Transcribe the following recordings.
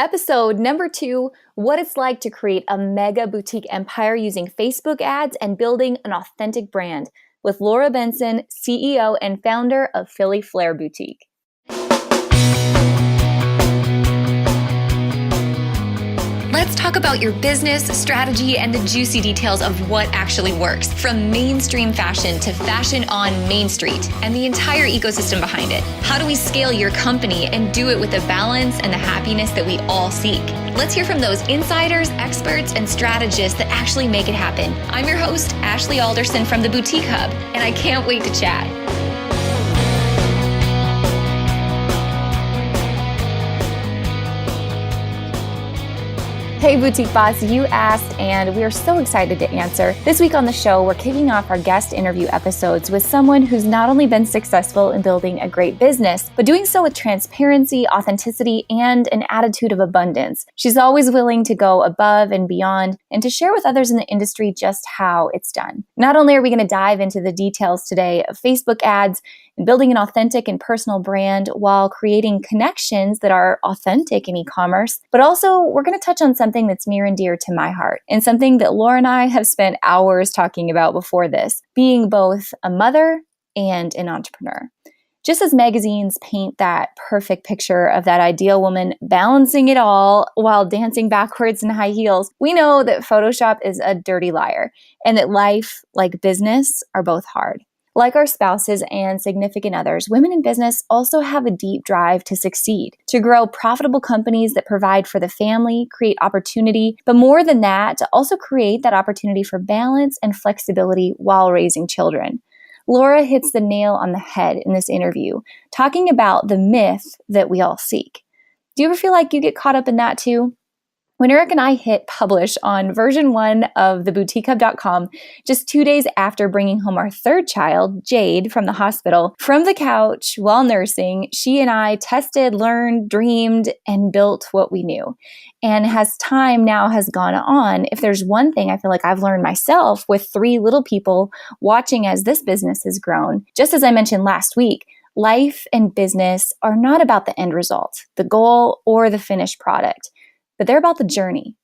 Episode number 2, what it's like to create a mega boutique empire using Facebook ads and building an authentic brand, with Laura Benson, CEO and founder of Philly Flair Boutique. Let's talk about your business, strategy, and the juicy details of what actually works, from mainstream fashion to fashion on Main Street and the entire ecosystem behind it. How do we scale your company and do it with the balance and the happiness that we all seek? Let's hear from those insiders, experts, and strategists that actually make it happen. I'm your host, Ashley Alderson from the Boutique Hub, and I can't wait to chat. Hey Boutique Boss, you asked and we are so excited to answer. This week on the show, we're kicking off our guest interview episodes with someone who's not only been successful in building a great business, but doing so with transparency, authenticity, and an attitude of abundance. She's always willing to go above and beyond and to share with others in the industry just how it's done. Not only are we going to dive into the details today of Facebook ads and building an authentic and personal brand while creating connections that are authentic in e-commerce, but also we're going to touch on something that's near and dear to my heart and something that Laura and I have spent hours talking about before this, being both a mother and an entrepreneur. Just as magazines paint that perfect picture of that ideal woman balancing it all while dancing backwards in high heels, we know that Photoshop is a dirty liar and that life, like business, are both hard. Like our spouses and significant others, women in business also have a deep drive to succeed, to grow profitable companies that provide for the family, create opportunity, but more than that, to also create that opportunity for balance and flexibility while raising children. Laura hits the nail on the head in this interview, talking about the myth that we all seek. Do you ever feel like you get caught up in that too? When Eric and I hit publish on version 1 of theboutiquehub.com, just 2 days after bringing home our third child, Jade, from the hospital, from the couch while nursing, she and I tested, learned, dreamed, and built what we knew. And as time now has gone on, if there's one thing I feel like I've learned myself with 3 little people watching as this business has grown, just as I mentioned last week, life and business are not about the end result, the goal, or the finished product, but they're about the journey.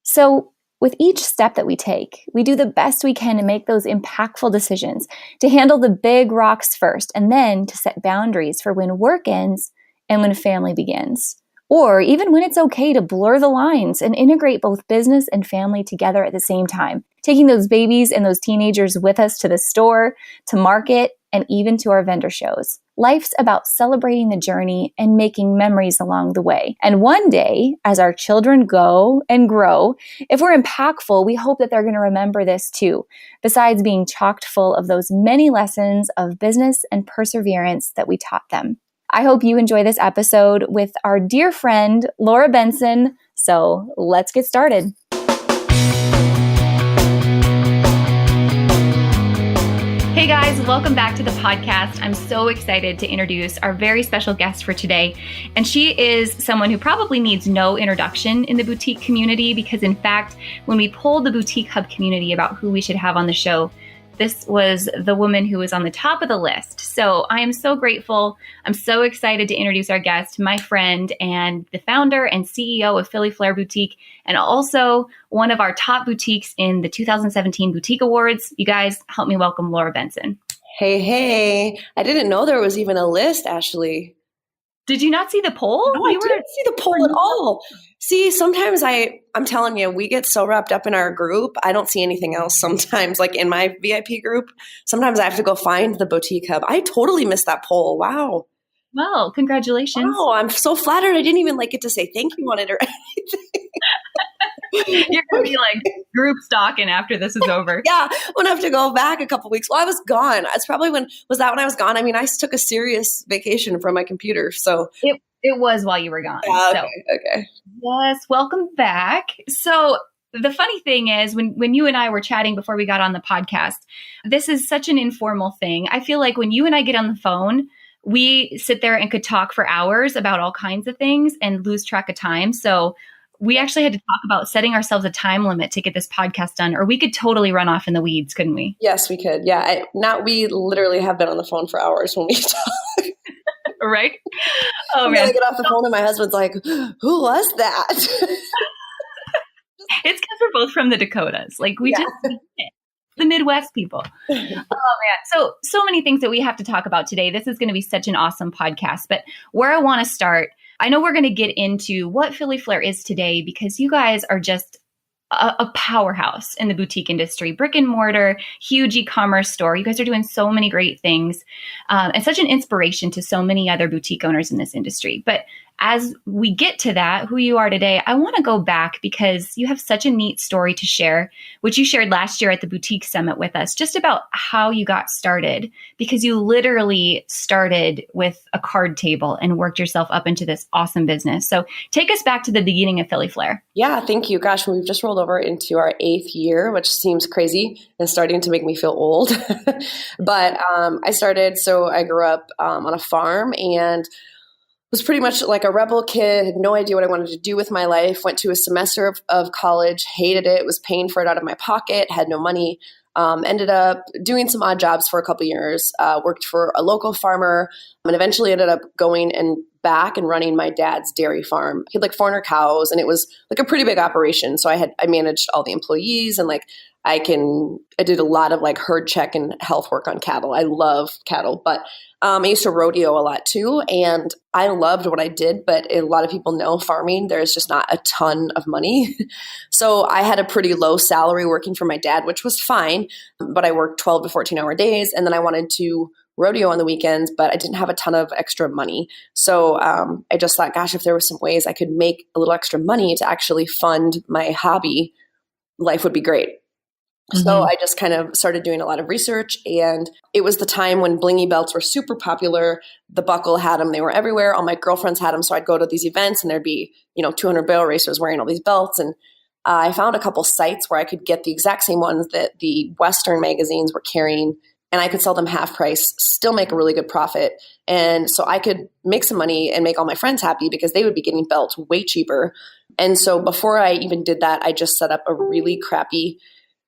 So with each step that we take, we do the best we can to make those impactful decisions, to handle the big rocks first, and then to set boundaries for when work ends and when family begins. Or even when it's okay to blur the lines and integrate both business and family together at the same time, taking those babies and those teenagers with us to the store, to market, and even to our vendor shows. Life's about celebrating the journey and making memories along the way. And one day, as our children go and grow, if we're impactful, we hope that they're going to remember this too, besides being chocked full of those many lessons of business and perseverance that we taught them. I hope you enjoy this episode with our dear friend, Laura Benson. So let's get started. Hey guys, welcome back to the podcast. I'm so excited to introduce our very special guest for today. And she is someone who probably needs no introduction in the boutique community because in fact, when we polled the Boutique Hub community about who we should have on the show, this was the woman who was on the top of the list. So I am so grateful. I'm so excited to introduce our guest, my friend and the founder and CEO of Philly Flair Boutique, and also one of our top boutiques in the 2017 Boutique Awards. You guys help me welcome Laura Benson. Hey. I didn't know there was even a list, Ashley. Did you not see the poll? No, I didn't see the poll at all. See, sometimes I'm telling you, we get so wrapped up in our group, I don't see anything else sometimes, like in my VIP group. Sometimes I have to go find the Boutique Hub. I totally missed that poll. Wow. Well, congratulations. Wow, I'm so flattered. I didn't even get to say thank you on it or anything. You're going to be like group stalking after this is over. Yeah, I'm going to have to go back a couple weeks. Well, I was gone. It's probably when I was gone? I mean, I took a serious vacation from my computer. So it was while you were gone. Okay. Yes, welcome back. So the funny thing is when you and I were chatting before we got on the podcast, this is such an informal thing. I feel like when you and I get on the phone, we sit there and could talk for hours about all kinds of things and lose track of time. So we actually had to talk about setting ourselves a time limit to get this podcast done, or we could totally run off in the weeds, couldn't we? Yes, we could. Yeah. We literally have been on the phone for hours when we talk. Right? Oh, And then man. I get off the phone and my husband's like, who was that? It's because we're both from the Dakotas. Like we Yeah. just the Midwest people. Oh man. So many things that we have to talk about today. This is going to be such an awesome podcast. But where I want to start, I know we're going to get into what Philly Flair is today because you guys are just a powerhouse in the boutique industry, brick and mortar, huge e-commerce store. You guys are doing so many great things and such an inspiration to so many other boutique owners in this industry. But as we get to that, who you are today, I want to go back because you have such a neat story to share, which you shared last year at the Boutique Summit with us, just about how you got started, because you literally started with a card table and worked yourself up into this awesome business. So take us back to the beginning of Philly Flair. Yeah, thank you. Gosh, we've just rolled over into our 8th year, which seems crazy and starting to make me feel old. But I grew up on a farm and was pretty much like a rebel kid, had no idea what I wanted to do with my life, went to a semester of college, hated it, was paying for it out of my pocket, had no money, ended up doing some odd jobs for a couple years, worked for a local farmer, and eventually ended up going and back and running my dad's dairy farm. He had like 400 cows and it was like a pretty big operation. So I managed all the employees and like I did a lot of like herd check and health work on cattle. I love cattle, but I used to rodeo a lot too. And I loved what I did, but a lot of people know farming, there's just not a ton of money. So I had a pretty low salary working for my dad, which was fine, but I worked 12 to 14-hour days. And then I wanted to rodeo on the weekends, but I didn't have a ton of extra money. So I just thought, gosh, if there were some ways I could make a little extra money to actually fund my hobby, life would be great. So I just kind of started doing a lot of research, and it was the time when blingy belts were super popular. The Buckle had them. They were everywhere. All my girlfriends had them. So I'd go to these events and there'd be, 200 barrel racers wearing all these belts. And I found a couple sites where I could get the exact same ones that the Western magazines were carrying, and I could sell them half price, still make a really good profit. And so I could make some money and make all my friends happy because they would be getting belts way cheaper. And so before I even did that, I just set up a really crappy,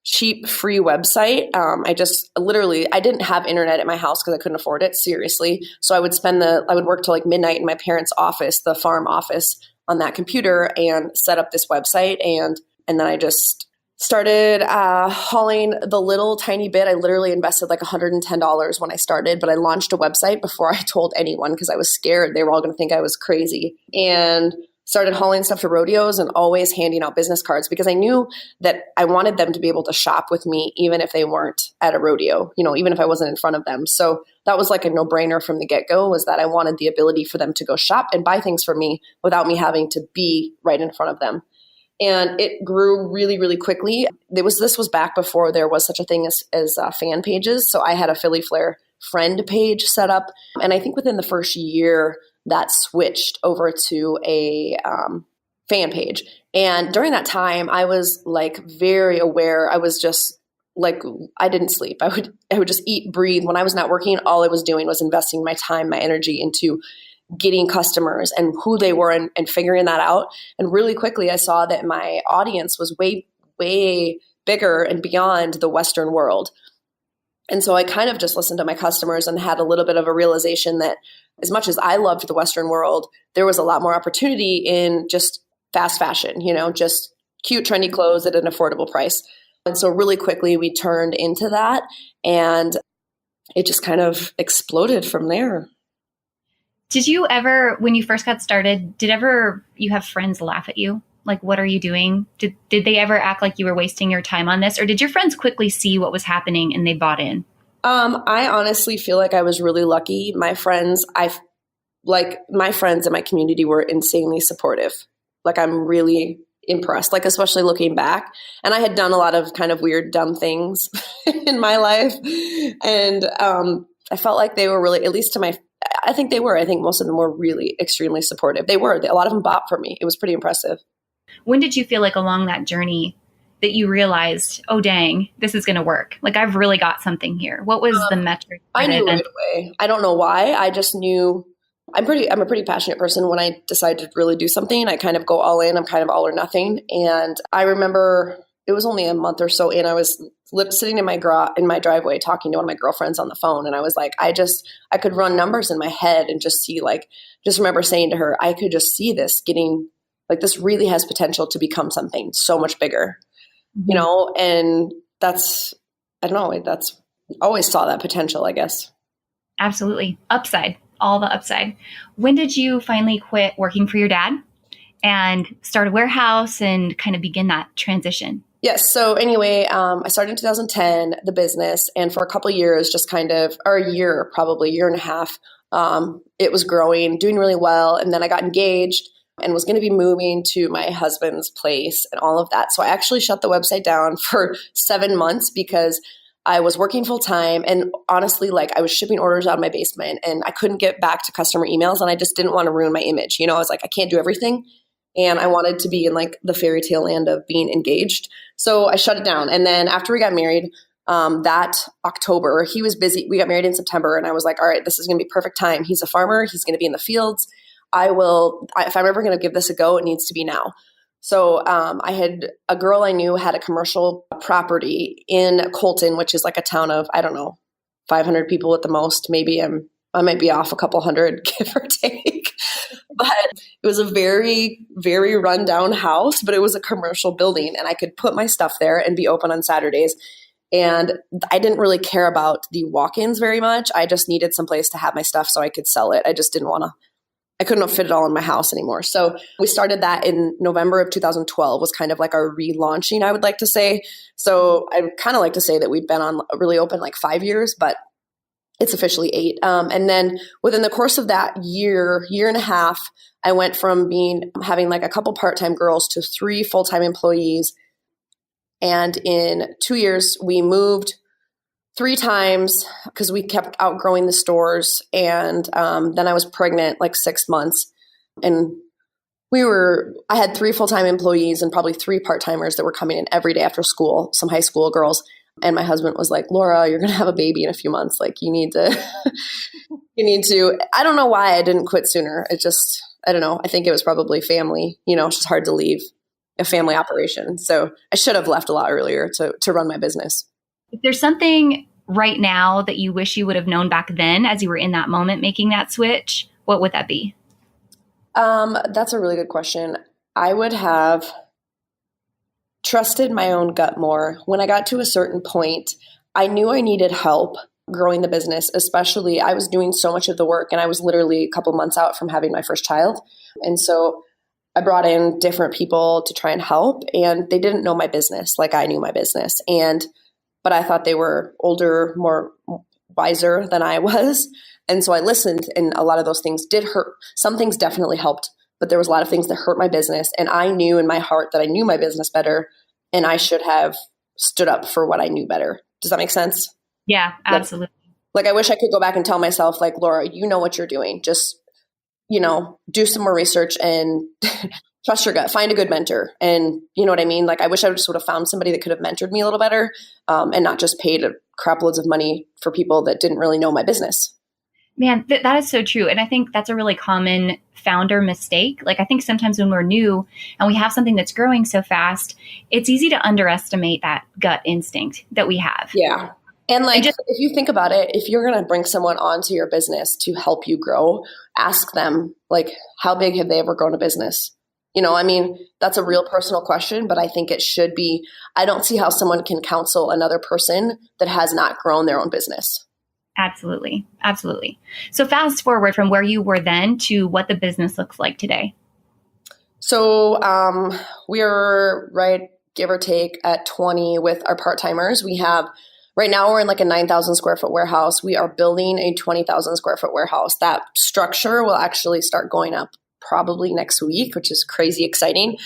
cheap, free website. I didn't have internet at my house because I couldn't afford it, seriously. So I would work till like midnight in my parents' office, the farm office, on that computer and set up this website. And then I just started hauling the little tiny bit. I literally invested like $110 when I started, but I launched a website before I told anyone because I was scared they were all going to think I was crazy. And started hauling stuff to rodeos and always handing out business cards because I knew that I wanted them to be able to shop with me even if they weren't at a rodeo, even if I wasn't in front of them. So that was like a no-brainer from the get-go, was that I wanted the ability for them to go shop and buy things for me without me having to be right in front of them. And it grew really, really quickly. This was back before there was such a thing as fan pages. So I had a Philly Flair friend page set up. And I think within the first year, that switched over to a fan page. And during that time, I was like very aware. I was just like, I didn't sleep. I would just eat, breathe. When I was not working, all I was doing was investing my time, my energy into getting customers and who they were and figuring that out. And really quickly, I saw that my audience was way, way bigger and beyond the Western world. And so I kind of just listened to my customers and had a little bit of a realization that as much as I loved the Western world, there was a lot more opportunity in just fast fashion, just cute, trendy clothes at an affordable price. And so really quickly we turned into that, and it just kind of exploded from there. Did you ever, when you first got started, you have friends laugh at you? Like, what are you doing? Did they ever act like you were wasting your time on this? Or did your friends quickly see what was happening and they bought in? I honestly feel like I was really lucky. My friends in my community were insanely supportive. Like, I'm really impressed, like, especially looking back. And I had done a lot of kind of weird, dumb things in my life. And I felt like they were really, at least I think most of them were really extremely supportive. They were. A lot of them bought for me. It was pretty impressive. When did you feel like along that journey that you realized, oh, dang, this is going to work? Like, I've really got something here. What was the metric? I knew right away. I don't know why. I just knew. I'm a pretty passionate person. When I decide to really do something, I kind of go all in. I'm kind of all or nothing. And I remember it was only a month or so in, I was sitting in my driveway talking to one of my girlfriends on the phone. And I was like, I could run numbers in my head and just see just remember saying to her, I could just see this getting this really has potential to become something so much bigger, and I don't know, that's always saw that potential, I guess. Absolutely. Upside, all the upside. When did you finally quit working for your dad and start a warehouse and kind of begin that transition? Yes. So anyway, I started in 2010, the business, and for a couple of years, or a year, probably year and a half, it was growing, doing really well. And then I got engaged and was going to be moving to my husband's place and all of that. So I actually shut the website down for 7 months because I was working full time, and honestly, I was shipping orders out of my basement and I couldn't get back to customer emails, and I just didn't want to ruin my image. I was like, I can't do everything. And I wanted to be in the fairy tale land of being engaged. So I shut it down. And then after we got married, that October, he was busy. We got married in September, and I was like, all right, this is going to be perfect time. He's a farmer. He's going to be in the fields. If I'm ever going to give this a go, it needs to be now. So I had a girl I knew had a commercial property in Colton, which is a town of, I don't know, 500 people at the most. Maybe I might be off a couple hundred, give or take. But it was a very, very rundown house, but it was a commercial building, and I could put my stuff there and be open on Saturdays. And I didn't really care about the walk-ins very much. I just needed some place to have my stuff so I could sell it. I just I couldn't fit it all in my house anymore. So we started that in November of 2012 was kind of our relaunching, I would like to say. So I kind of like to say that we've been on really open 5 years, but it's officially 8. And then within the course of that year and a half, I went from having a couple part-time girls to 3 full-time employees. And in 2 years, we moved 3 times because we kept outgrowing the stores. And then I was pregnant 6 months. And I had 3 full-time employees and probably 3 part-timers that were coming in every day after school, some high school girls. And my husband was like, Laura, you're going to have a baby in a few months. You need to, I don't know why I didn't quit sooner. I don't know. I think it was probably family, it's just hard to leave a family operation. So I should have left a lot earlier to run my business. If there's something right now that you wish you would have known back then as you were in that moment making that switch, what would that be? That's a really good question. I would have trusted my own gut more. When I got to a certain point, I knew I needed help growing the business, especially I was doing so much of the work and I was literally a couple months out from having my first child. And so I brought in different people to try and help, and they didn't know my business like I knew my business. But I thought they were older, more wiser than I was. And so I listened, and a lot of those things did hurt. Some things definitely helped, but there was a lot of things that hurt my business. And I knew in my heart that I knew my business better, and I should have stood up for what I knew better. Does that make sense? Yeah, absolutely. I wish I could go back and tell myself, Laura, you know what you're doing. Just, do some more research and trust your gut, find a good mentor. And you know what I mean? I wish I just would have found somebody that could have mentored me a little better, and not just paid crap loads of money for people that didn't really know my business. Man, that is so true. And I think that's a really common founder mistake. I think sometimes when we're new and we have something that's growing so fast, it's easy to underestimate that gut instinct that we have. Yeah. And if you think about it, if you're going to bring someone onto your business to help you grow, ask them, how big have they ever grown a business? That's a real personal question, but I think it should be. I don't see how someone can counsel another person that has not grown their own business. Absolutely. Absolutely. So fast forward from where you were then to what the business looks like today. So we're right, give or take, at 20 with our part-timers. We have, right now we're in a 9,000 square foot warehouse. We are building a 20,000 square foot warehouse. That structure will actually start going up probably next week, which is crazy exciting.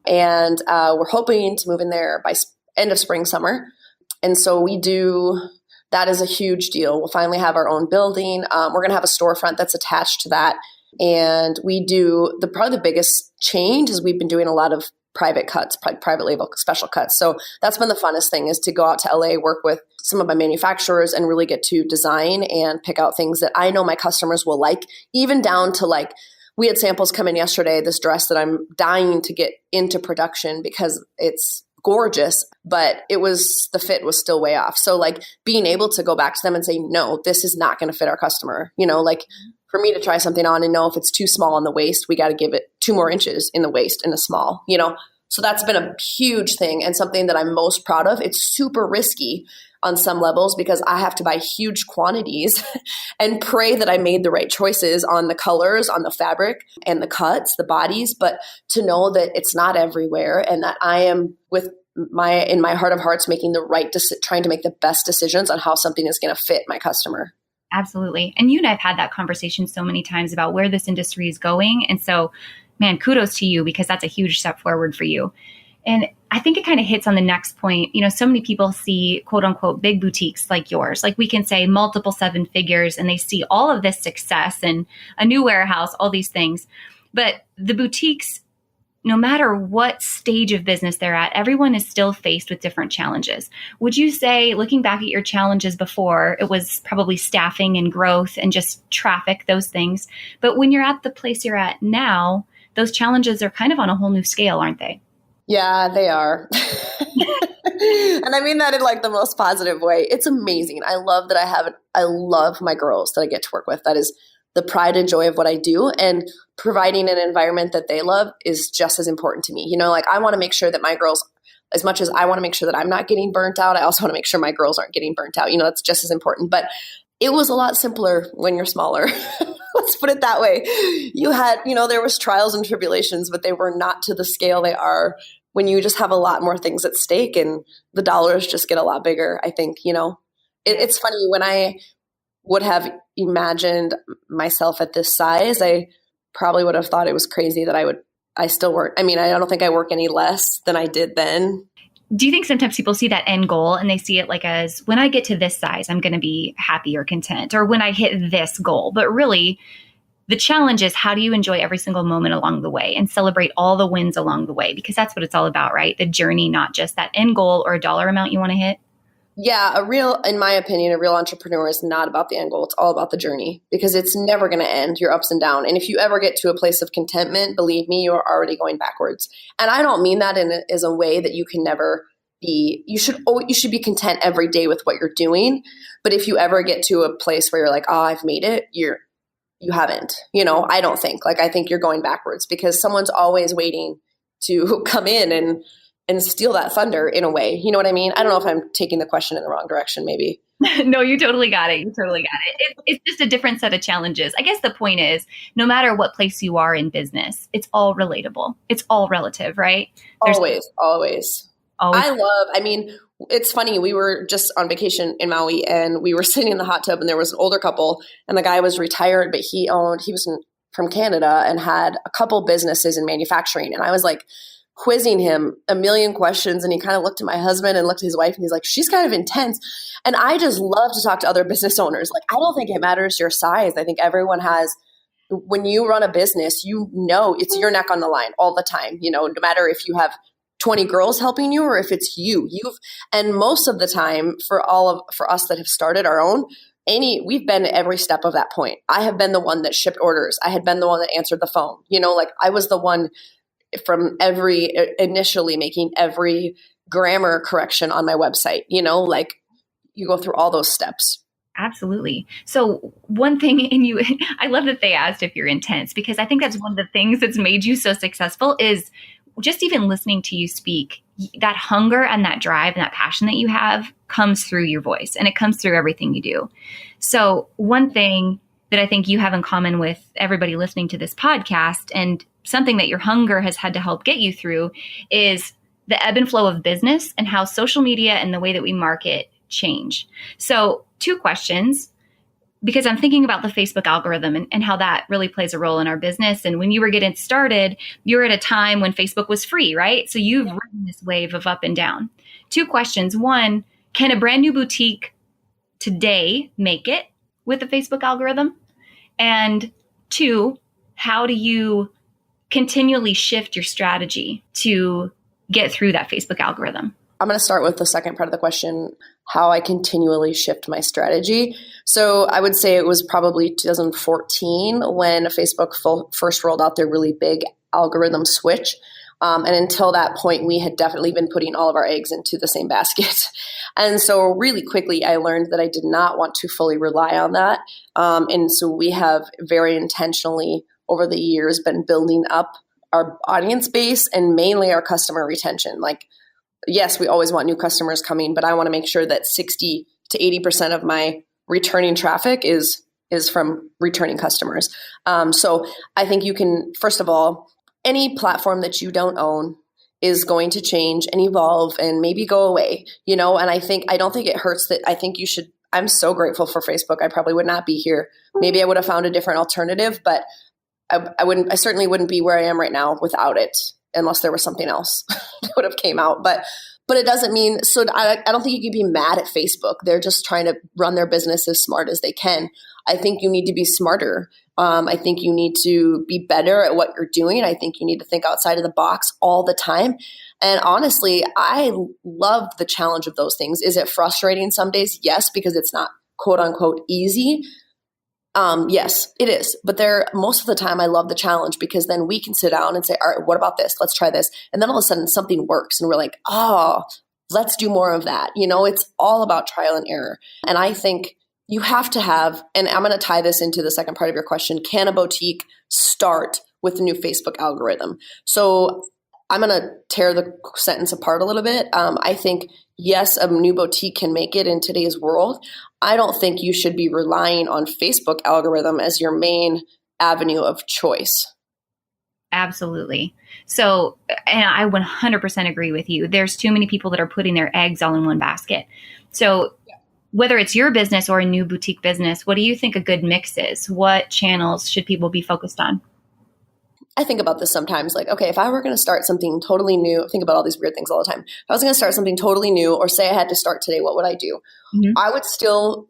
And we're hoping to move in there by end of spring, summer. And so that is a huge deal. We'll finally have our own building. We're going to have a storefront that's attached to that. And we do, probably the biggest change is we've been doing a lot of private cuts, private label special cuts. So that's been the funnest thing, is to go out to LA, work with some of my manufacturers and really get to design and pick out things that I know my customers will like, even down to we had samples come in yesterday, this dress that I'm dying to get into production because it's gorgeous, but the fit was still way off. So like being able to go back to them and say, no, this is not going to fit our customer, like for me to try something on and know if it's too small in the waist, we got to give it 2 more inches in the waist in a small, So that's been a huge thing and something that I'm most proud of. It's super risky on some levels because I have to buy huge quantities and pray that I made the right choices on the colors, on the fabric and the cuts, the bodies, but to know that it's not everywhere and that I am in my heart of hearts making trying to make the best decisions on how something is going to fit my customer. Absolutely. And you and I've had that conversation so many times about where this industry is going. And so, man, kudos to you because that's a huge step forward for you. And I think it kind of hits on the next point. So many people see quote unquote big boutiques like yours, like we can say multiple 7 figures, and they see all of this success and a new warehouse, all these things. But the boutiques, no matter what stage of business they're at, everyone is still faced with different challenges. Would you say, looking back at your challenges before, it was probably staffing and growth and just traffic, those things. But when you're at the place you're at now, those challenges are kind of on a whole new scale, aren't they? Yeah, they are. And I mean that in like the most positive way. It's amazing. I love my girls that I get to work with. That is the pride and joy of what I do, and providing an environment that they love is just as important to me. Like I want to make sure that my girls, as much as I want to make sure that I'm not getting burnt out, I also want to make sure my girls aren't getting burnt out. That's just as important. But it was a lot simpler when you're smaller. Let's put it that way. You had, there was trials and tribulations, but they were not to the scale they are when you just have a lot more things at stake and the dollars just get a lot bigger. I think, it's funny when I would have imagined myself at this size, I probably would have thought it was crazy that I still work. I mean, I don't think I work any less than I did then. Do you think sometimes people see that end goal and they see it like as when I get to this size, I'm going to be happy or content, or when I hit this goal? But really, the challenge is how do you enjoy every single moment along the way and celebrate all the wins along the way? Because that's what it's all about, right? The journey, not just that end goal or a dollar amount you want to hit. Yeah, in my opinion, a real entrepreneur is not about the end goal. It's all about the journey because it's never going to end. Your ups and downs. And if you ever get to a place of contentment, believe me, you're already going backwards. And I don't mean that as a way that you can never be. You should be content every day with what you're doing. But if you ever get to a place where you're like, oh, I've made it, you haven't. I don't think. Like I think you're going backwards because someone's always waiting to come in and steal that thunder in a way. You know what I mean? I don't know if I'm taking the question in the wrong direction, maybe. No, you totally got it. It's just a different set of challenges. I guess the point is, no matter what place you are in business, it's all relatable. It's all relative, right? Always. It's funny. We were just on vacation in Maui and we were sitting in the hot tub and there was an older couple and the guy was retired, but he was from Canada and had a couple businesses in manufacturing. And I was like, quizzing him a million questions, and he kind of looked at my husband and looked at his wife and he's like, she's kind of intense. And I just love to talk to other business owners. Like, I don't think it matters your size. I think everyone when you run a business, it's your neck on the line all the time, no matter if you have 20 girls helping you or if it's and most of the time for us that have started our own, we've been at every step of that point. I have been the one that shipped orders. I had been the one that answered the phone, like I was the one from initially making every grammar correction on my website, like you go through all those steps. Absolutely. So one thing I love that they asked if you're intense, because I think that's one of the things that's made you so successful is just even listening to you speak, that hunger and that drive and that passion that you have comes through your voice and it comes through everything you do. So one thing that I think you have in common with everybody listening to this podcast, and something that your hunger has had to help get you through, is the ebb and flow of business and how social media and the way that we market change. So 2 questions, because I'm thinking about the Facebook algorithm and how that really plays a role in our business. And when you were getting started, you were at a time when Facebook was free, right? So you've ridden this wave of up and down. 2 questions. 1, can a brand new boutique today make it with the Facebook algorithm? And 2, how do you continually shift your strategy to get through that Facebook algorithm? I'm going to start with the second part of the question, how I continually shift my strategy. So I would say it was probably 2014 when Facebook first rolled out their really big algorithm switch, And until that point, we had definitely been putting all of our eggs into the same basket. And so really quickly, I learned that I did not want to fully rely on that. And so we have very intentionally over the years been building up our audience base and mainly our customer retention. Like, yes, we always want new customers coming, but I want to make sure that 60 to 80% of my returning traffic is from returning customers. So I think you can, first of all, any platform that you don't own is going to change and evolve and maybe go away, and I don't think it hurts that I think you should. I'm so grateful for Facebook. I probably would not be here. Maybe I would have found a different alternative, but I certainly wouldn't be where I am right now without it, unless there was something else that would have came out. But it doesn't mean, so I don't think you can be mad at Facebook. They're just trying to run their business as smart as they can. I think you need to be smarter. I think you need to be better at what you're doing. I think you need to think outside of the box all the time. And honestly, I love the challenge of those things. Is it frustrating some days? Yes, because it's not quote unquote easy. Yes, it is. But most of the time I love the challenge because then we can sit down and say, all right, what about this? Let's try this. And then all of a sudden something works and we're like, oh, let's do more of that. It's all about trial and error. And I think you have to have, and I'm going to tie this into the second part of your question, can a boutique start with the new Facebook algorithm? So I'm going to tear the sentence apart a little bit. I think, yes, a new boutique can make it in today's world. I don't think you should be relying on Facebook algorithm as your main avenue of choice. Absolutely. So, and I 100% agree with you. There's too many people that are putting their eggs all in one basket. So whether it's your business or a new boutique business, what do you think a good mix is? What channels should people be focused on? I think about this sometimes, like, okay, if I were going to start something totally new, think about all these weird things all the time. If I was going to start something totally new or say I had to start today, what would I do? Mm-hmm. I would still,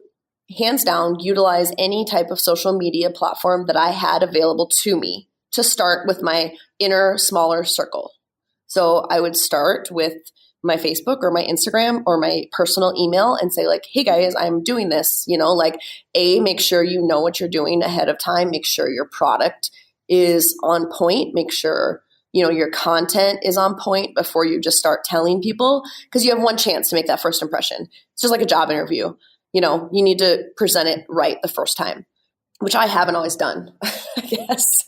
hands down, utilize any type of social media platform that I had available to me to start with my inner, smaller circle. So I would start with my Facebook or my Instagram or my personal email and say like, hey guys, I'm doing this, make sure you know what you're doing ahead of time. Make sure your product is on point. Make sure, your content is on point before you just start telling people, because you have one chance to make that first impression. It's just like a job interview. You need to present it right the first time, which I haven't always done, I guess.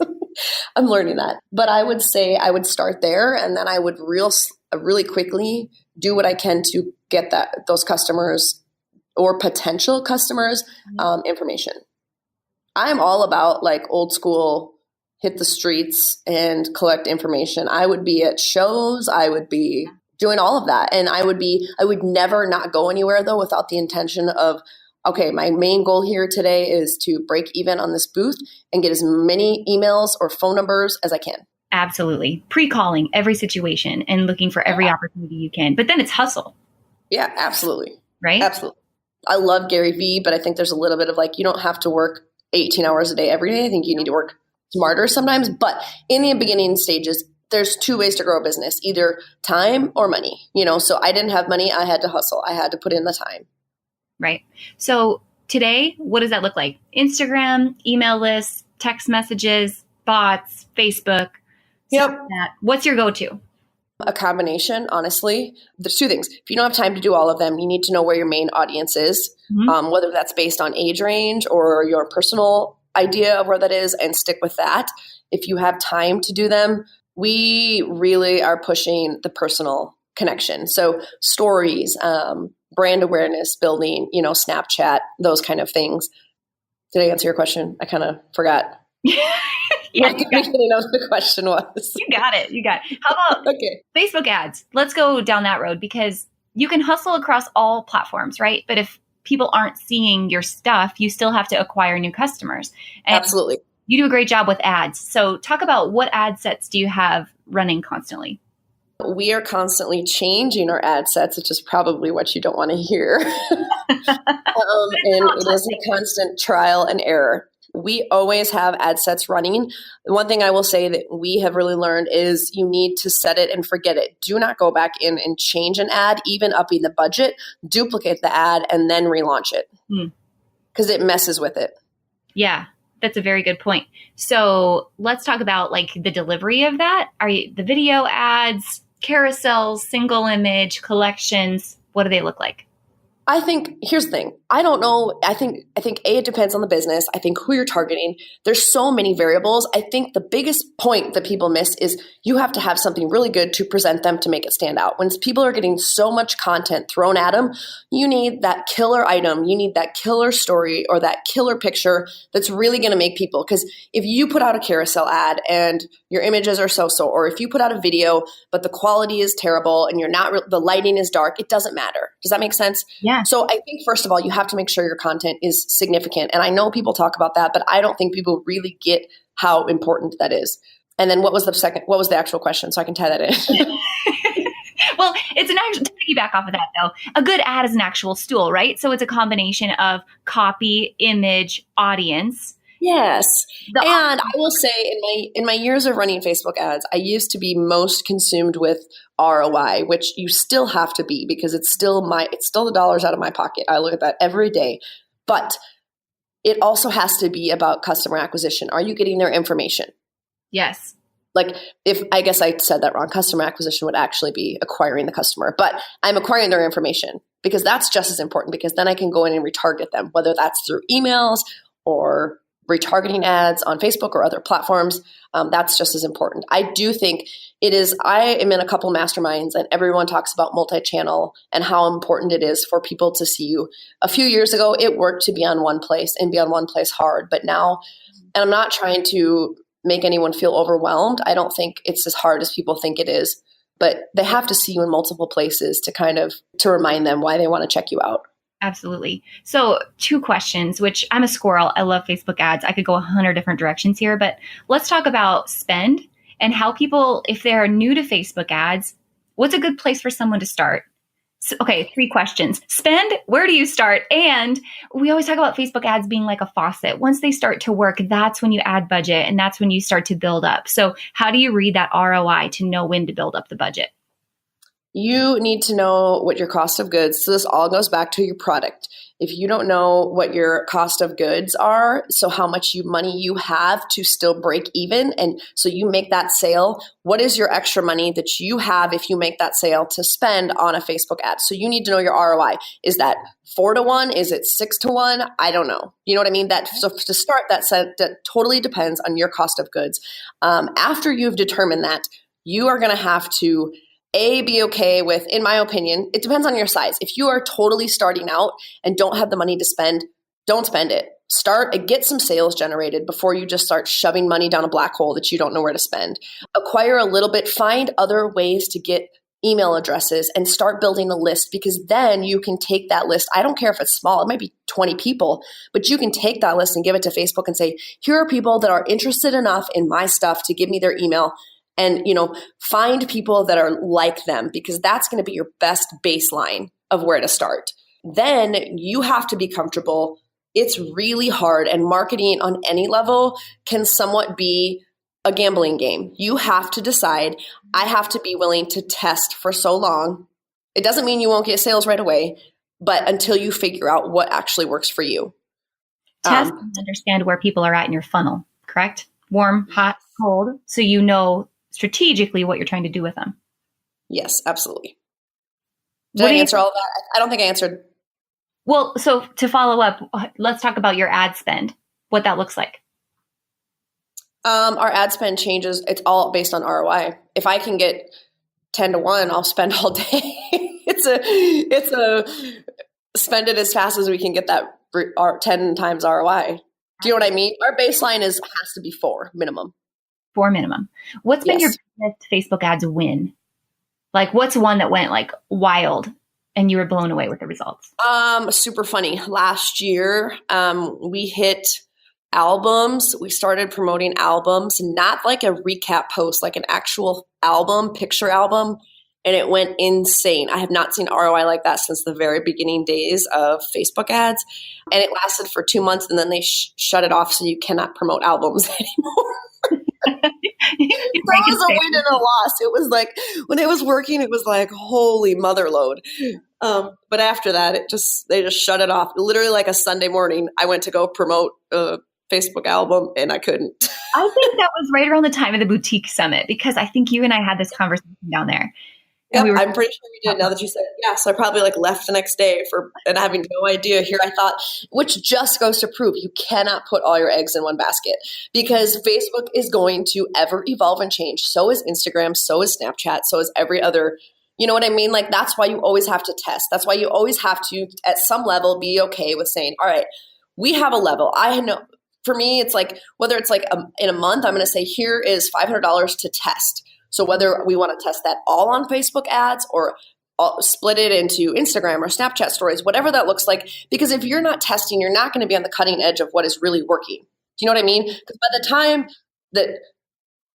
I'm learning that. But I would say I would start there, and then I would really quickly do what I can to get those customers or potential customers information. I'm all about like old school, hit the streets and collect information. I would be at shows. I would be doing all of that. And I would never not go anywhere though without the intention of, okay, my main goal here today is to break even on this booth and get as many emails or phone numbers as I can. Absolutely. Pre-calling every situation and looking for every opportunity you can. But then it's hustle. Yeah, absolutely. Right? Absolutely. I love Gary Vee, but I think there's a little bit of like, you don't have to work 18 hours a day every day. I think you need to work smarter sometimes. But in the beginning stages, there's two ways to grow a business, either time or money. So I didn't have money. I had to hustle. I had to put in the time. Right. So today, what does that look like? Instagram, email lists, text messages, bots, Facebook. Yep. What's your go-to? A combination, honestly. There's two things. If you don't have time to do all of them, you need to know where your main audience is, whether that's based on age range or your personal idea of where that is, and stick with that. If you have time to do them, we really are pushing the personal connection. So stories, brand awareness building, Snapchat, those kind of things. Did I answer your question? I kind of forgot. Yeah, what the beginning of the question was. You got it. How about Facebook ads? Let's go down that road, because you can hustle across all platforms, right? But if people aren't seeing your stuff, you still have to acquire new customers. And absolutely. You do a great job with ads. So talk about what ad sets do you have running constantly? We are constantly changing our ad sets, which is probably what you don't want to hear. And it is a constant trial and error. We always have ad sets running. One thing I will say that we have really learned is you need to set it and forget it. Do not go back in and change an ad, even upping the budget, duplicate the ad, and then relaunch it, because it messes with it. Yeah. That's a very good point. So let's talk about like the delivery of that. Are you the video ads, carousels, single image, collections? What do they look like? I think here's the thing. I don't know. I think A, it depends on the business. I think who you're targeting. There's so many variables. I think the biggest point that people miss is you have to have something really good to present them to make it stand out. When people are getting so much content thrown at them, you need that killer item. You need that killer story or that killer picture that's really going to make people. Because if you put out a carousel ad and your images are so-so, or if you put out a video but the quality is terrible and you're not, the lighting is dark, it doesn't matter. Does that make sense? Yeah. So I think, first of all, you have to make sure your content is significant. And I know people talk about that, but I don't think people really get how important that is. And then what was the actual question? So I can tie that in. Well, it's an actual, to piggyback off of that though, a good ad is an actual stool, right? So it's a combination of copy, image, audience. Yes. And I will say in my years of running Facebook ads, I used to be most consumed with ROI, which you still have to be because it's still the dollars out of my pocket. I look at that every day. But it also has to be about customer acquisition. Are you getting their information? Yes. Like I guess I said that wrong. Customer acquisition would actually be acquiring the customer, but I'm acquiring their information because that's just as important because then I can go in and retarget them, whether that's through emails or retargeting ads on Facebook or other platforms. That's just as important. I do think it is. I am in a couple masterminds and everyone talks about multi-channel and how important it is for people to see you. A few years ago, it worked to be on one place and be on one place hard. But now, and I'm not trying to make anyone feel overwhelmed. I don't think it's as hard as people think it is, but they have to see you in multiple places to remind them why they want to check you out. Absolutely. So 2 questions, which I'm a squirrel. I love Facebook ads. I could go 100 different directions here, but let's talk about spend and how people, if they're new to Facebook ads, what's a good place for someone to start? So, okay, 3 questions. Spend, where do you start? And we always talk about Facebook ads being like a faucet. Once they start to work, that's when you add budget and that's when you start to build up. So how do you read that ROI to know when to build up the budget? You need to know what your cost of goods. So this all goes back to your product. If you don't know what your cost of goods are, so how much money you have to still break even, and so you make that sale, what is your extra money that you have if you make that sale to spend on a Facebook ad? So you need to know your ROI. Is that 4-to-1? Is it 6-to-1? I don't know. You know what I mean? So to start, that totally depends on your cost of goods. After you've determined that, you are going to have to be okay with, in my opinion, it depends on your size. If you are totally starting out and don't have the money to spend, don't spend it. Start and get some sales generated before you just start shoving money down a black hole that you don't know where to spend. Acquire a little bit, find other ways to get email addresses and start building a list because then you can take that list. I don't care if it's small, it might be 20 people, but you can take that list and give it to Facebook and say, here are people that are interested enough in my stuff to give me their email. And, find people that are like them because that's going to be your best baseline of where to start. Then you have to be comfortable. It's really hard, and marketing on any level can somewhat be a gambling game. You have to decide, I have to be willing to test for so long. It doesn't mean you won't get sales right away, but until you figure out what actually works for you. Test and understand where people are at in your funnel, correct? Warm, hot, cold. So you know strategically what you're trying to do with them. Yes, absolutely. Did I answer all of that? I don't think I answered. Well, so to follow up, let's talk about your ad spend, what that looks like. Our ad spend changes. It's all based on ROI. If I can get 10-to-1, I'll spend all day. It's a spend it as fast as we can get that 10 times ROI. Do you know what I mean? Our baseline has to be 4 minimum. 4 minimum. What's been your biggest Facebook ads win? Like what's one that went like wild and you were blown away with the results? Super funny. Last year, we hit albums. We started promoting albums, not like a recap post, like an actual album, picture album. And it went insane. I have not seen ROI like that since the very beginning days of Facebook ads. And it lasted for 2 months and then they shut it off so you cannot promote albums anymore. That was a win and a loss. It was like, when it was working, it was like, holy mother load. But after that, they just shut it off. Literally like a Sunday morning, I went to go promote Facebook album and I couldn't. I think that was right around the time of the boutique summit, because I think you and I had this conversation down there. Yep, I'm pretty sure we did now that you said it. Yeah, so I probably left the next day and having no idea. Here I thought, which just goes to prove you cannot put all your eggs in one basket, because Facebook is going to ever evolve and change. So is Instagram, so is Snapchat, so is every other, you know what I mean? That's why you always have to test. That's why you always have to, at some level, be okay with saying, all right, we have a level. I know for me, it's whether it's in a month, I'm going to say, here is $500 to test. So whether we want to test that all on Facebook ads or split it into Instagram or Snapchat stories, whatever that looks like, because if you're not testing, you're not going to be on the cutting edge of what is really working. Do you know what I mean? Because by the time that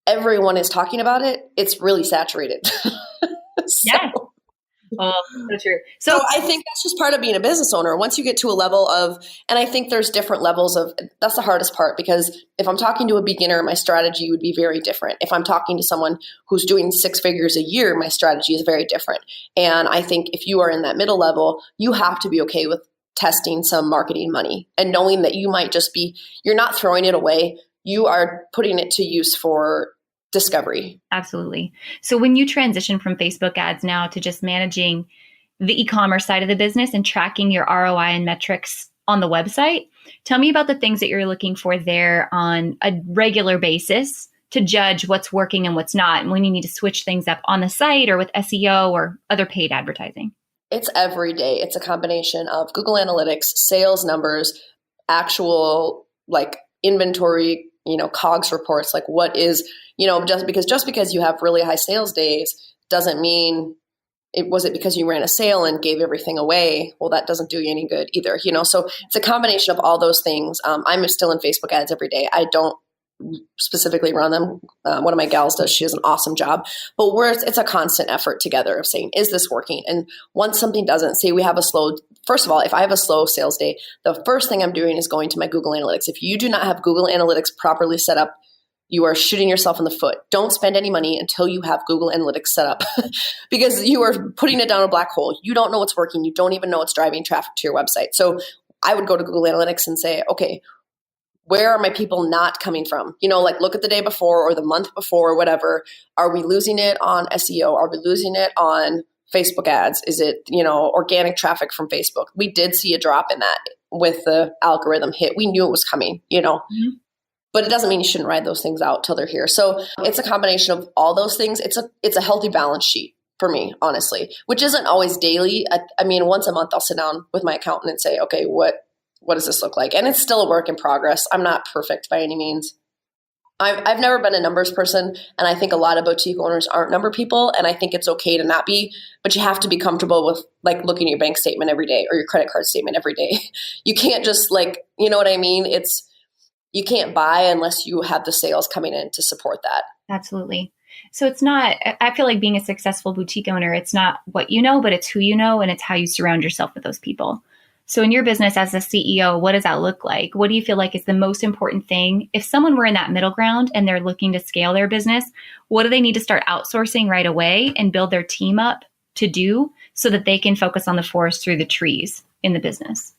everyone is talking about it, it's really saturated. Yeah. Oh, so true. So I think that's just part of being a business owner. Once you get to a level of, and I think there's different levels of, that's the hardest part, because if I'm talking to a beginner, my strategy would be very different. If I'm talking to someone who's doing 6 figures a year, my strategy is very different. And I think if you are in that middle level, you have to be okay with testing some marketing money and knowing that you might just be, you're not throwing it away. You are putting it to use for discovery. Absolutely. So when you transition from Facebook ads now to just managing the e-commerce side of the business and tracking your ROI and metrics on the website, tell me about the things that you're looking for there on a regular basis to judge what's working and what's not, and when you need to switch things up on the site or with SEO or other paid advertising. It's every day. It's a combination of Google Analytics, sales numbers, actual inventory, COGS reports, what is, just because you have really high sales days doesn't mean it because you ran a sale and gave everything away. Well, that doesn't do you any good either, so it's a combination of all those things. I'm still in Facebook ads every day. I don't specifically run them. One of my gals does. She does an awesome job, but it's a constant effort together of saying, is this working? And once something doesn't, say we have first of all, if I have a slow sales day, the first thing I'm doing is going to my Google Analytics. If you do not have Google Analytics properly set up, you are shooting yourself in the foot. Don't spend any money until you have Google Analytics set up because you are putting it down a black hole. You don't know what's working. You don't even know what's driving traffic to your website. So I would go to Google Analytics and say, okay, where are my people not coming from? Look at the day before or the month before or whatever. Are we losing it on SEO? Are we losing it on Facebook ads? Is it, organic traffic from Facebook? We did see a drop in that with the algorithm hit. We knew it was coming, Mm-hmm. But it doesn't mean you shouldn't ride those things out till they're here. So it's a combination of all those things. It's a healthy balance sheet for me, honestly, which isn't always daily. I mean, once a month I'll sit down with my accountant and say, okay, what does this look like? And it's still a work in progress. I'm not perfect by any means. I've never been a numbers person, and I think a lot of boutique owners aren't number people, and I think it's okay to not be, but you have to be comfortable with looking at your bank statement every day or your credit card statement every day. You can't just you know what I mean? You can't buy unless you have the sales coming in to support that. Absolutely. So it's not, I feel like being a successful boutique owner, it's not what you know, but it's who you know, and it's how you surround yourself with those people. So in your business as a CEO, what does that look like? What do you feel like is the most important thing? If someone were in that middle ground and they're looking to scale their business, what do they need to start outsourcing right away and build their team up to do so that they can focus on the forest through the trees in the business?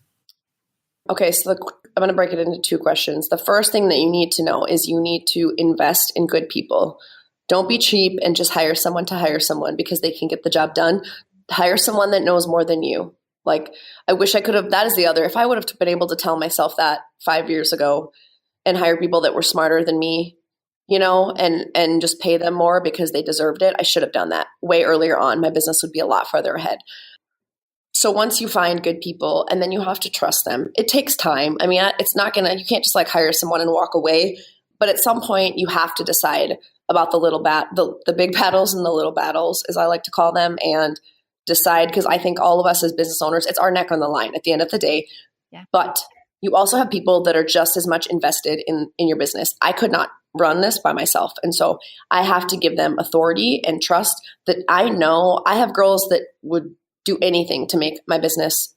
Okay, so I'm going to break it into 2 questions. The first thing that you need to know is you need to invest in good people. Don't be cheap and just hire someone to hire someone because they can get the job done. Hire someone that knows more than you. I wish I could have, that is the other, if I would have been able to tell myself that 5 years ago and hire people that were smarter than me, and just pay them more because they deserved it, I should have done that way earlier on. My business would be a lot further ahead. So once you find good people and then you have to trust them, it takes time. I mean, it's not you can't just hire someone and walk away, but at some point you have to decide about the big battles and the little battles, as I like to call them, and decide, because I think all of us as business owners, it's our neck on the line at the end of the day. Yeah. But you also have people that are just as much invested in your business. I could not run this by myself. And so I have to give them authority and trust that I know. I have girls that would do anything to make my business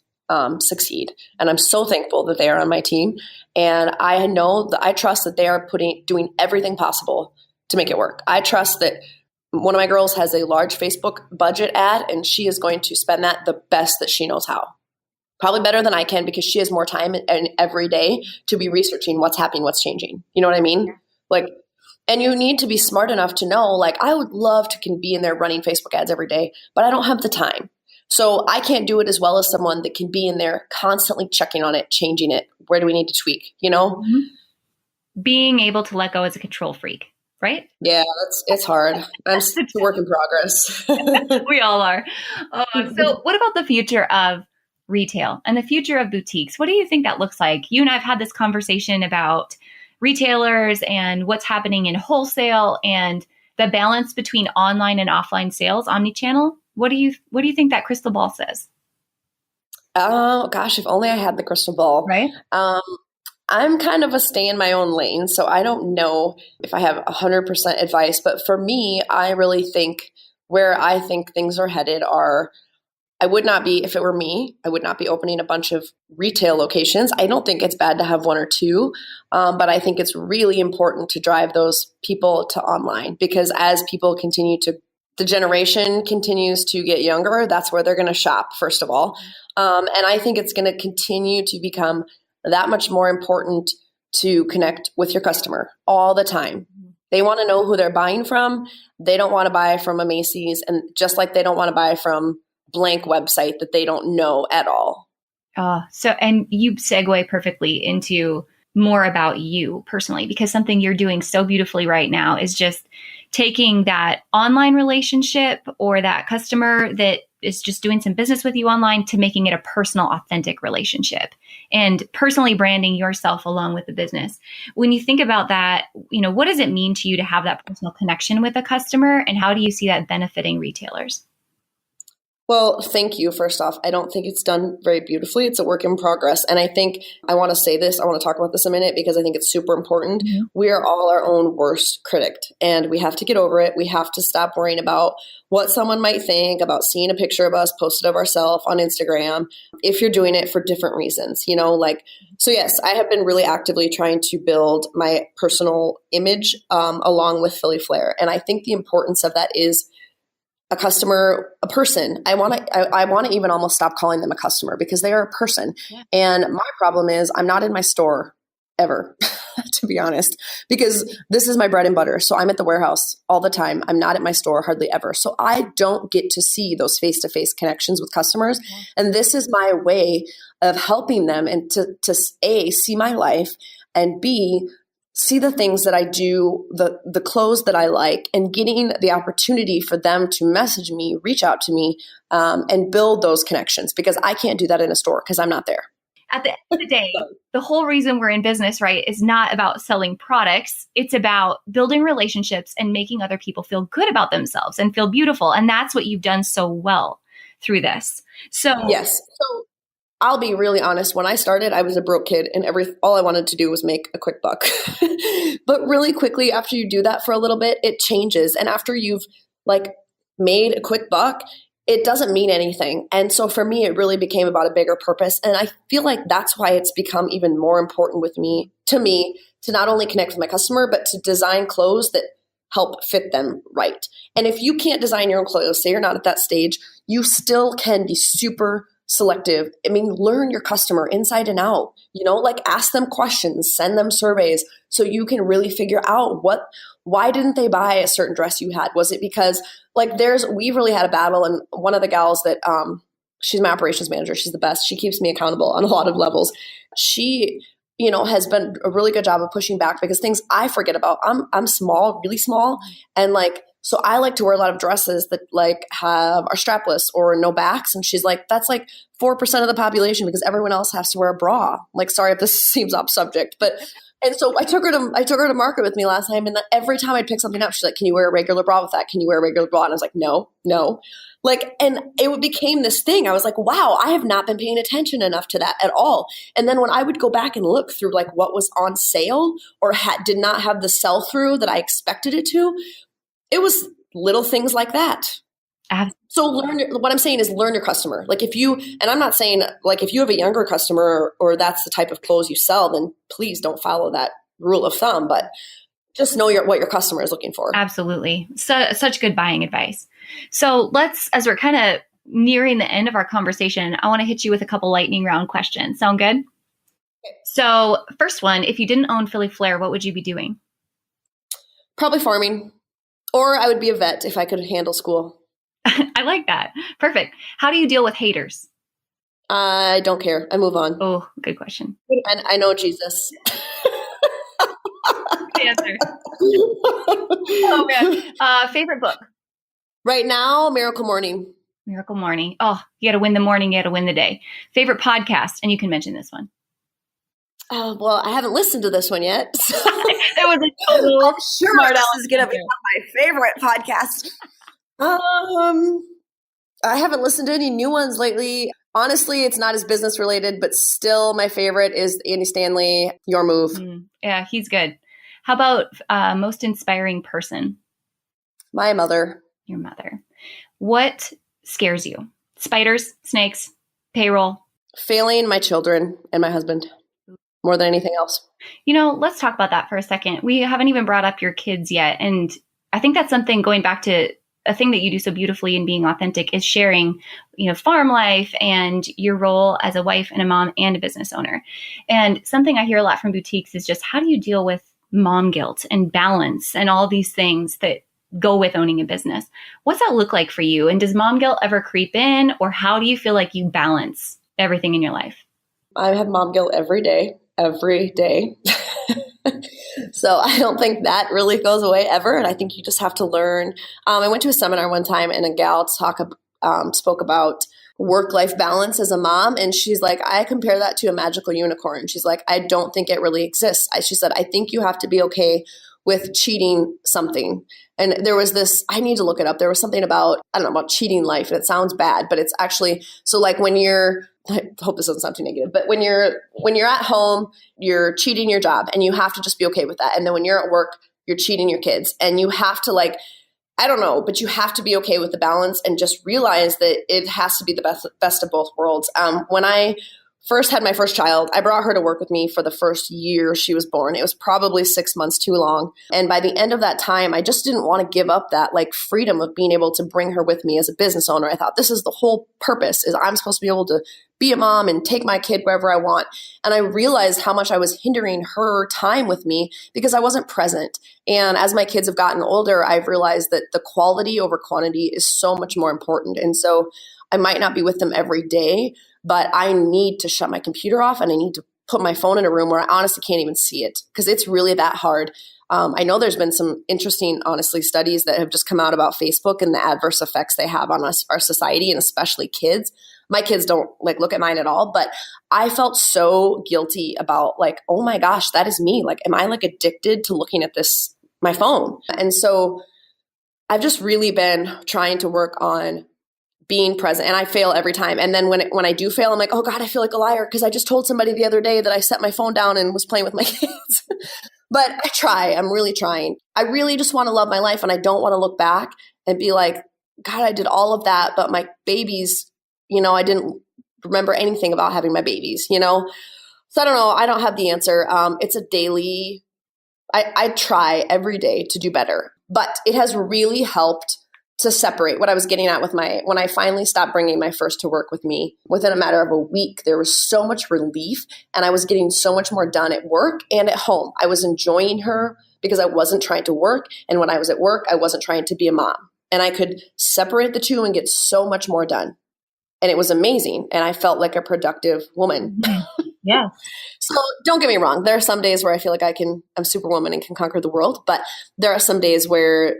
succeed. And I'm so thankful that they are on my team. And I know that I trust that they are doing everything possible to make it work. I trust that one of my girls has a large Facebook budget ad and she is going to spend that the best that she knows how. probably better than I can because she has more time and every day to be researching what's happening, what's changing. You know what I mean? Like, and you need to be smart enough to know, like, I would love to can be in there running Facebook ads every day, but I don't have the time. So I can't do it as well as someone that can be in there constantly checking on it, changing it. Where do we need to tweak, you know? Being able to let go as a control freak, right? Yeah, it's hard. I'm still a work in progress. We all are. So what about the future of retail and the future of boutiques? What do you think that looks like? You and I have had this conversation about retailers and what's happening in wholesale and the balance between online and offline sales, omnichannel. What do you think that crystal ball says? Oh gosh, if only I had the crystal ball. Right. I'm kind of a stay in my own lane, so I don't know if I have 100% advice. But for me, I really think where I think things are headed are, if it were me, I would not be opening a bunch of retail locations. I don't think it's bad to have one or two, but I think it's really important to drive those people to online because as people the generation continues to get younger, that's where they're going to shop, first of all. And I think it's going to continue to become that much more important to connect with your customer all the time. They want to know who they're buying from. They don't want to buy from a Macy's, and just like they don't want to buy from blank website that they don't know at all. And you segue perfectly into more about you personally, because something you're doing so beautifully right now is just taking that online relationship or that customer that is just doing some business with you online to making it a personal, authentic relationship and personally branding yourself along with the business. When you think about that, what does it mean to you to have that personal connection with a customer, and how do you see that benefiting retailers? Well, thank you. First off, I don't think it's done very beautifully. It's a work in progress. And I think I want to say this. I want to talk about this a minute because I think it's super important. Mm-hmm. We are all our own worst critic, and we have to get over it. We have to stop worrying about what someone might think about seeing a picture of us posted of ourselves on Instagram if you're doing it for different reasons, so yes, I have been really actively trying to build my personal image along with Flair. And I think the importance of that is a customer, a person. I want to even almost stop calling them a customer because they are a person. Yeah. And my problem is I'm not in my store ever, to be honest, because this is my bread and butter. So I'm at the warehouse all the time. I'm not at my store hardly ever. So I don't get to see those face-to-face connections with customers. Yeah. And this is my way of helping them and to A, see my life, and B, see the things that I do, the clothes that I like, and getting the opportunity for them to message me, reach out to me, and build those connections because I can't do that in a store because I'm not there. At the end of the day, the whole reason we're in business, right, is not about selling products. It's about building relationships and making other people feel good about themselves and feel beautiful. And that's what you've done so well through this. So yes. So I'll be really honest. When I started, I was a broke kid and all I wanted to do was make a quick buck. But really quickly after you do that for a little bit, it changes. And after you've made a quick buck, it doesn't mean anything. And so for me, it really became about a bigger purpose. And I feel like that's why it's become even more important to me to not only connect with my customer, but to design clothes that help fit them right. And if you can't design your own clothes, say you're not at that stage, you still can be super selective. I mean, learn your customer inside and out, ask them questions, send them surveys so you can really figure out why didn't they buy a certain dress you had? Was it because we really had a battle, and one of the gals that, she's my operations manager. She's the best. She keeps me accountable on a lot of levels. She, has been a really good job of pushing back because things I forget about. I'm small, really small. And so I like to wear a lot of dresses that are strapless or no backs. And she's like, that's 4% of the population because everyone else has to wear a bra. Sorry if this seems off subject, and so I took her to market with me last time. And every time I'd pick something up, she's like, can you wear a regular bra with that? Can you wear a regular bra? And I was like, no. And it became this thing. I was like, wow, I have not been paying attention enough to that at all. And then when I would go back and look through what was on sale or did not have the sell through that I expected it to, it was little things like that. So what I'm saying is learn your customer. And I'm not saying if you have a younger customer or that's the type of clothes you sell, then please don't follow that rule of thumb, but just know what your customer is looking for. Absolutely. So such good buying advice. So as we're kind of nearing the end of our conversation, I want to hit you with a couple lightning round questions. Sound good? So first one, if you didn't own Philly Flair, what would you be doing? Probably farming, or I would be a vet if I could handle school. I like that. Perfect. How do you deal with haters? I don't care. I move on. Oh, good question. And I know Jesus. Good answer. Oh, man. Favorite book? Right now, Miracle Morning. Miracle Morning. Oh, you got to win the morning. You got to win the day. Favorite podcast? And you can mention this one. Well, I haven't listened to this one yet. So. It was a total I'm sure smart this is going to become my favorite podcast. I haven't listened to any new ones lately. Honestly, it's not as business related, but still my favorite is Andy Stanley, Your Move. Yeah, he's good. How about most inspiring person? My mother. Your mother. What scares you? Spiders, snakes, payroll? Failing my children and my husband more than anything else. Let's talk about that for a second. We haven't even brought up your kids yet. And I think that's something, going back to a thing that you do so beautifully in being authentic, is sharing, farm life and your role as a wife and a mom and a business owner. And something I hear a lot from boutiques is just, how do you deal with mom guilt and balance and all these things that go with owning a business? What's that look like for you? And does mom guilt ever creep in, or how do you feel like you balance everything in your life? I have mom guilt every day. So I don't think that really goes away ever. And I think you just have to learn. I went to a seminar one time and a gal spoke about work-life balance as a mom. And she's like, I compare that to a magical unicorn. She's like, I don't think it really exists. She said, I think you have to be okay with cheating something. And there was this, I need to look it up. There was something about, I don't know, about cheating life. And it sounds bad, but it's actually, so like when you're, I hope this doesn't sound too negative, but when you're at home, you're cheating your job and you have to just be okay with that. And then when you're at work, you're cheating your kids, and you have to I don't know, but you have to be okay with the balance and just realize that it has to be the best of both worlds. When I first had my first child, I brought her to work with me for the first year she was born. It was probably 6 months too long. And by the end of that time, I just didn't want to give up that freedom of being able to bring her with me as a business owner. I thought, this is the whole purpose, is I'm supposed to be able to be a mom and take my kid wherever I want. And I realized how much I was hindering her time with me because I wasn't present. And as my kids have gotten older, I've realized that the quality over quantity is so much more important. And so I might not be with them every day, but I need to shut my computer off and I need to put my phone in a room where I honestly can't even see it, because it's really that hard. I know there's been some interesting, honestly, studies that have just come out about Facebook and the adverse effects they have on our society, and especially kids. My kids don't look at mine at all, but I felt so guilty about oh my gosh, that is me. Am I addicted to looking at my phone? And so I've just really been trying to work on being present, and I fail every time. And then when I do fail, I'm like, oh God, I feel like a liar because I just told somebody the other day that I set my phone down and was playing with my kids. But I try. I'm really trying. I really just want to love my life, and I don't want to look back and be like, God, I did all of that, but my babies, I didn't remember anything about having my babies, So I don't know. I don't have the answer. It's a daily, I try every day to do better, but it has really helped to separate what I was getting at with when I finally stopped bringing my first to work with me. Within a matter of a week, there was so much relief, and I was getting so much more done at work and at home. I was enjoying her because I wasn't trying to work. And when I was at work, I wasn't trying to be a mom, and I could separate the two and get so much more done. And it was amazing. And I felt like a productive woman. Yeah. So don't get me wrong. There are some days where I feel like I'm Superwoman and can conquer the world. But there are some days where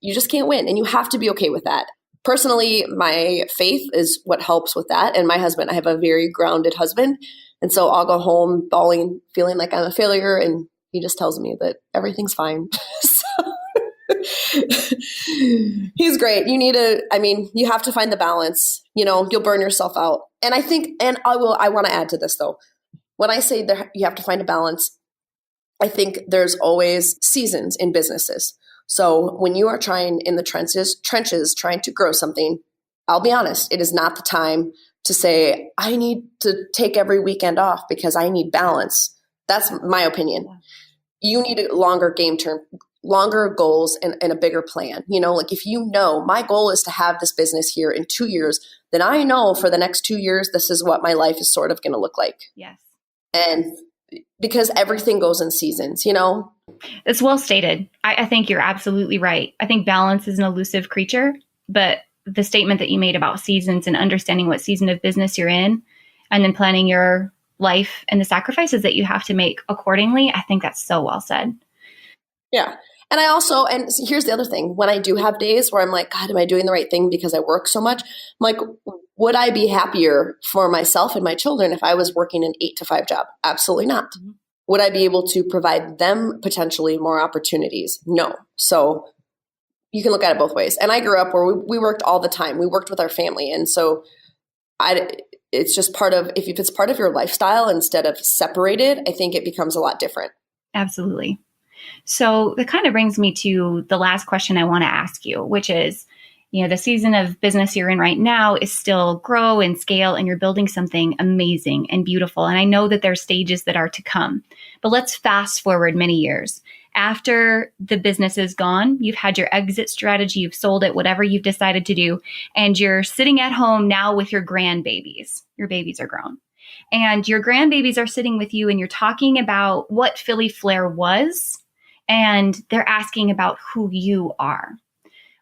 you just can't win, and you have to be okay with that. Personally, my faith is what helps with that. And my husband, I have a very grounded husband. And so I'll go home bawling, feeling like I'm a failure. And he just tells me that everything's fine. He's great. You have to find the balance. You'll burn yourself out. And I think, and I want to add to this though. When I say that you have to find a balance, I think there's always seasons in businesses. So when you are trying in the trenches trying to grow something, I'll be honest, it is not the time to say, I need to take every weekend off because I need balance. That's my opinion. You need a longer longer goals and a bigger plan. Like if my goal is to have this business here in 2 years, then I know for the next 2 years, this is what my life is sort of going to look like. Yes. And because everything goes in seasons, It's well stated. I think you're absolutely right. I think balance is an elusive creature, but the statement that you made about seasons and understanding what season of business you're in and then planning your life and the sacrifices that you have to make accordingly, I think that's so well said. Yeah. And here's the other thing. When I do have days where I'm like, God, am I doing the right thing because I work so much? I'm like, would I be happier for myself and my children if I was working an 8 to 5 job? Absolutely not. Mm-hmm. Would I be able to provide them potentially more opportunities? No. So you can look at it both ways. And I grew up where we worked all the time. We worked with our family. And so it's just if it's part of your lifestyle instead of separated, I think it becomes a lot different. Absolutely. So that kind of brings me to the last question I want to ask you, which is, the season of business you're in right now is still grow and scale, and you're building something amazing and beautiful. And I know that there's stages that are to come, but let's fast forward many years. After the business is gone, you've had your exit strategy, you've sold it, whatever you've decided to do, and you're sitting at home now with your grandbabies. Your babies are grown. And your grandbabies are sitting with you and you're talking about what Philly Flair was, and they're asking about who you are.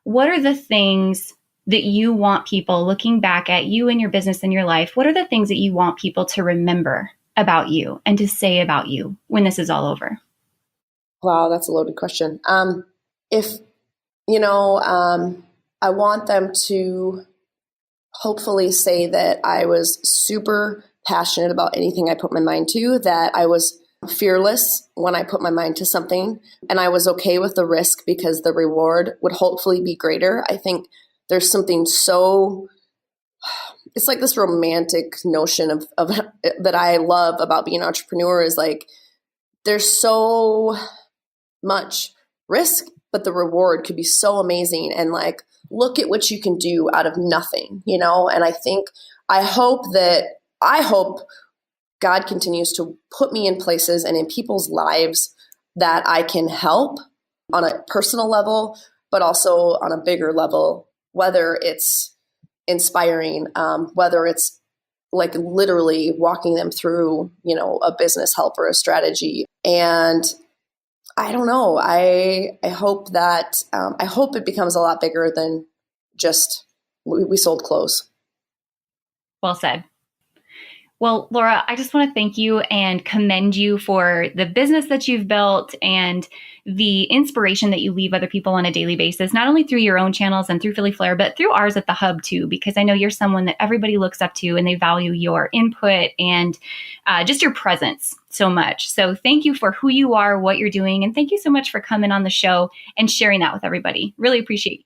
What are the things that you want people looking back at you and your business and your life? What are the things that you want people to remember about you and to say about you when this is all over? Wow, that's a loaded question. I want them to hopefully say that I was super passionate about anything I put my mind to, that I was fearless when I put my mind to something, and I was okay with the risk because the reward would hopefully be greater. I think there's something it's like this romantic notion of that I love about being an entrepreneur is like, there's so much risk, but the reward could be so amazing. And like, look at what you can do out of nothing, and I hope God continues to put me in places and in people's lives that I can help on a personal level, but also on a bigger level, whether it's inspiring, whether it's like literally walking them through, a business help or a strategy. And I don't know. I hope that, I hope it becomes a lot bigger than just we sold clothes. Well said. Well, Laura, I just want to thank you and commend you for the business that you've built and the inspiration that you leave other people on a daily basis, not only through your own channels and through Philly Flair, but through ours at the Hub too, because I know you're someone that everybody looks up to and they value your input and just your presence so much. So thank you for who you are, what you're doing, and thank you so much for coming on the show and sharing that with everybody. Really appreciate you.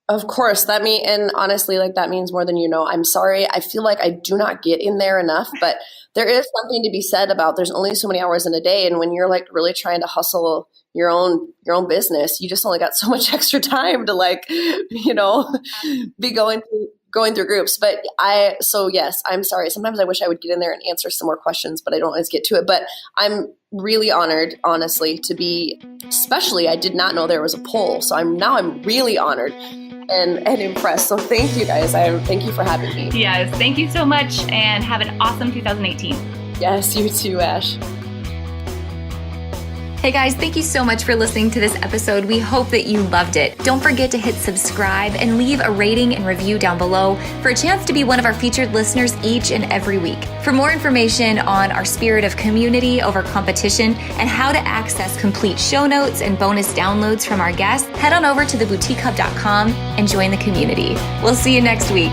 Of course, and honestly, like that means more than you know. I'm sorry. I feel like I do not get in there enough, but there is something to be said about there's only so many hours in a day. And when you're like really trying to hustle your own business, you just only got so much extra time to be going through groups. So yes, I'm sorry. Sometimes I wish I would get in there and answer some more questions, but I don't always get to it. But I'm really honored, honestly, especially I did not know there was a poll. So I'm really honored and impressed. So thank you guys. Thank you for having me. Yes, thank you so much and have an awesome 2018. Yes, you too, Ash. Hey guys, thank you so much for listening to this episode. We hope that you loved it. Don't forget to hit subscribe and leave a rating and review down below for a chance to be one of our featured listeners each and every week. For more information on our spirit of community over competition and how to access complete show notes and bonus downloads from our guests, head on over to theboutiquehub.com and join the community. We'll see you next week.